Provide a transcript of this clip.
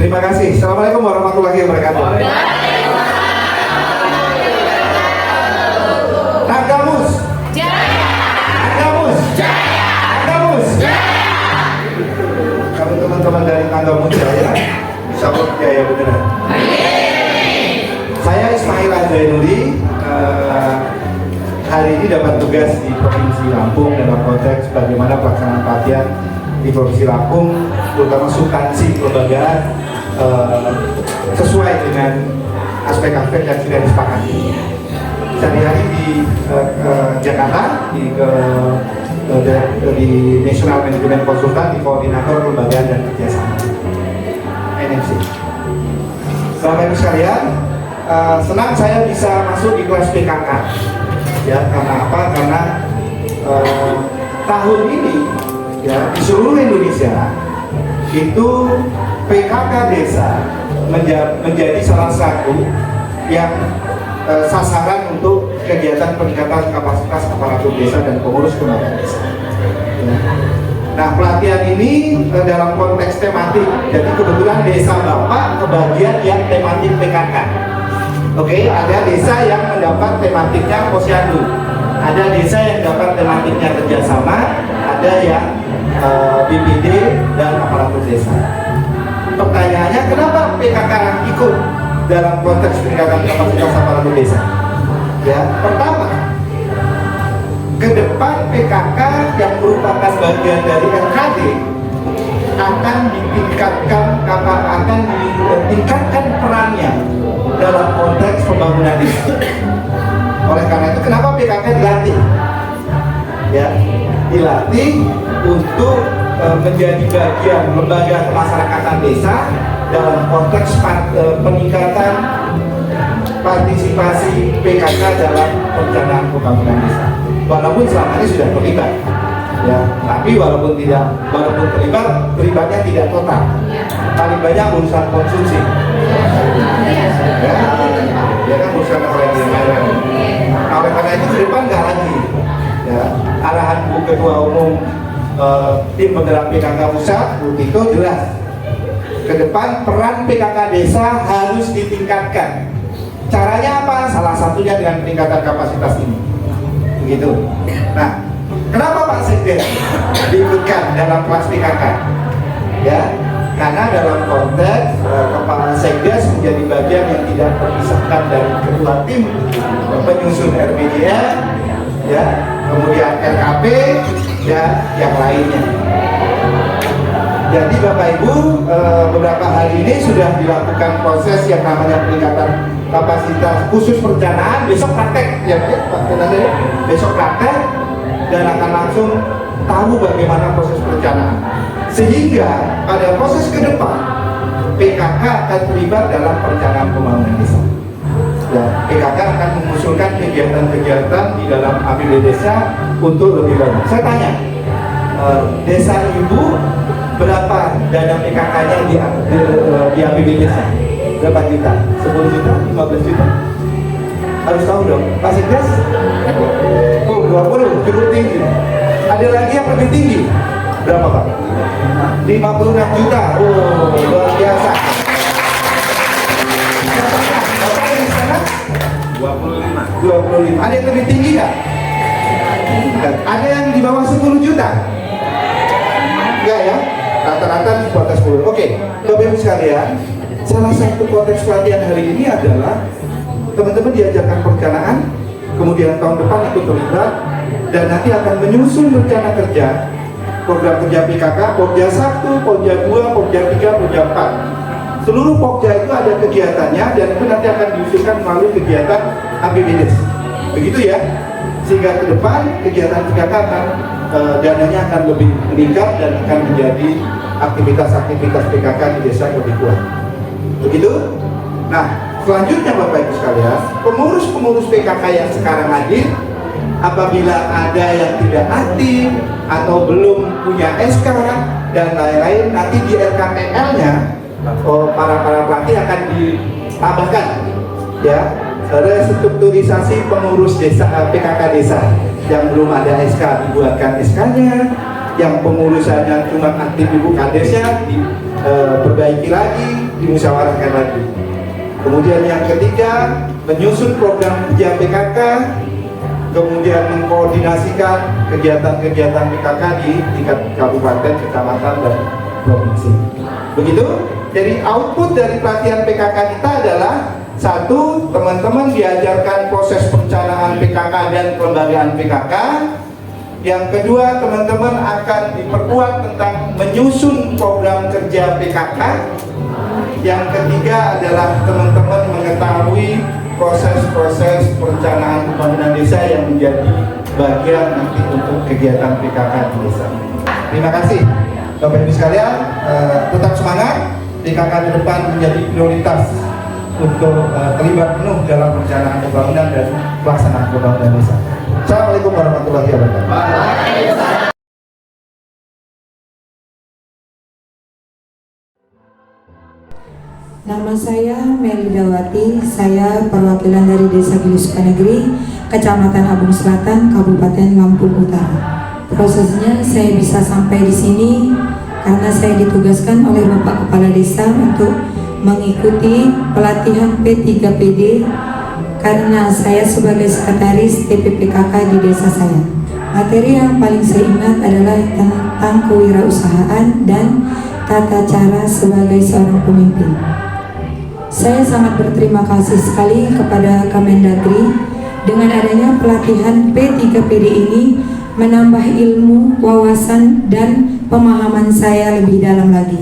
Terima kasih. Assalamualaikum warahmatullahi wabarakatuh. Tanggamus. Tanggamus. Tanggamus. Kalau teman-teman dari Tanggamus Jaya, sabut Jaya beneran. Saya Ismail Azzainuri. Hari ini dapat tugas di Provinsi Lampung dalam konteks bagaimana pelaksanaan pelatihan di Provinsi Lampung, terutama substansi kelembagaan sesuai dengan aspek-aspek yang sudah disepakati. Sehari-hari di Jakarta di National Management Consultant, di Koordinator Kelembagaan dan Kerjasama NMC. Bapak Ibu sekalian, senang saya bisa masuk di kelas PKK. Ya, karena apa? Karena tahun ini ya di seluruh Indonesia itu PKK desa menjadi salah satu yang sasaran untuk kegiatan peningkatan kapasitas aparatur desa dan pengurus kelembagaan desa. Nah, pelatihan ini dalam konteks tematik, jadi kebetulan desa Bapak kebagian yang tematik PKK. Oke, ada desa yang mendapat tematiknya posyandu, ada desa yang dapat tematiknya kerjasama, ada yang BPD dan aparatur desa. Pertanyaannya, kenapa PKK ikut dalam konteks peningkatan kapasitas aparatur desa? Ya, pertama, ke depan PKK yang merupakan bagian dari RKD akan ditingkatkan perannya dalam konteks pembangunan desa. Oleh karena itu, kenapa PKK dilatih? Ya, dilatih untuk menjadi bagian lembaga kemasyarakatan desa dalam konteks peningkatan partisipasi PKK dalam perencanaan pembangunan desa. Walaupun selama ini sudah terlibat, ya, tapi walaupun terlibatnya tidak total. Paling banyak urusan konsumsi, ya kan, urusan orang yang. Oleh karena itu ke depan nggak lagi, ya, arahan Bu Ketua Umum tim penggerak PKK pusat, Bu Tito, jelas. Ke depan peran PKK desa harus ditingkatkan. Caranya apa? Salah satunya dengan peningkatan kapasitas ini. Begitu. Nah, kenapa Pak Sekdes diikutkan dalam kelas PKK? Ya, karena dalam konteks Kepala Sekdes menjadi bagian yang tidak terpisahkan dari ketua tim penyusun RPJM, ya, kemudian RKP, dan yang lainnya. Jadi Bapak Ibu, beberapa hari ini sudah dilakukan proses yang namanya peningkatan kapasitas khusus perencanaan. Besok praktek, ya Pak Tenade, besok praktek dan akan langsung tahu bagaimana proses perencanaan. Sehingga pada proses ke depan PKK akan terlibat dalam perencanaan pembangunan desa. Ya, PKK akan mengusulkan kegiatan-kegiatan di dalam APBD desa untuk lebih banyak. Saya tanya, desa Ibu berapa dana PKK-nya di APBD desa? Berapa juta? 10 juta? 15 juta? Harus tahu dong. Pak Sekdes? 20, cukup tinggi. Ada lagi yang lebih tinggi? Berapa Pak? 56 juta. Oh, luar biasa. 25. Ada yang lebih tinggi nggak? Ada yang di bawah 10 juta? Enggak ya? Rata-rata di atas 10. Oke, Bapak Ibu sekalian, salah satu konteks pelatihan hari ini adalah teman-teman diajarkan perencanaan, kemudian tahun depan ikut terlibat, dan nanti akan menyusun rencana kerja, program kerja PKK, Pokja 1, Pokja 2, Pokja 3, Pokja 4. Seluruh Pokja itu ada kegiatannya dan itu nanti akan diusulkan melalui kegiatan APBD. Begitu ya, sehingga ke depan kegiatan PKK akan dananya akan lebih meningkat dan akan menjadi aktivitas-aktivitas PKK di desa lebih kuat. Begitu? Nah, selanjutnya Bapak Ibu sekalian, pengurus-pengurus PKK yang sekarang hadir, apabila ada yang tidak aktif atau belum punya SK dan lain-lain, nanti di RKTL-nya para pelatih akan ditambahkan, ya, restrukturisasi pengurus desa PKK desa. Yang belum ada SK dibuatkan SK-nya, yang pengurusannya cuma aktif Ibu Kadesnya diperbaiki lagi, dimusyawarahkan lagi. Kemudian yang ketiga, menyusun program kerja PKK, kemudian mengkoordinasikan kegiatan-kegiatan PKK di tingkat kabupaten, kecamatan, dan provinsi. Begitu. Jadi output dari pelatihan PKK kita adalah satu, teman-teman diajarkan proses perencanaan PKK dan kelembagaan PKK. Yang kedua, teman-teman akan diperkuat tentang menyusun program kerja PKK. Yang ketiga adalah teman-teman mengetahui proses-proses perencanaan pembangunan desa yang menjadi bagian nanti untuk kegiatan PKK di desa. Terima kasih Bapak Ibu sekalian, tetap semangat. PKK ke depan menjadi prioritas untuk terlibat penuh dalam perencanaan pembangunan dan pelaksanaan pembangunan desa. Assalamualaikum warahmatullahi wabarakatuh. Nama saya Melidawati, saya perwakilan dari Desa Gili Sukanegeri, Kecamatan Abung Selatan, Kabupaten Lampung Utara. Prosesnya saya bisa sampai di sini karena saya ditugaskan oleh Bapak Kepala Desa untuk mengikuti pelatihan P3PD karena saya sebagai sekretaris TPPKK di desa saya. Materi yang paling saya ingat adalah tentang kewirausahaan dan tata cara sebagai seorang pemimpin. Saya sangat berterima kasih sekali kepada Kemendagri dengan adanya pelatihan P3PD ini menambah ilmu, wawasan, dan pemahaman saya lebih dalam lagi.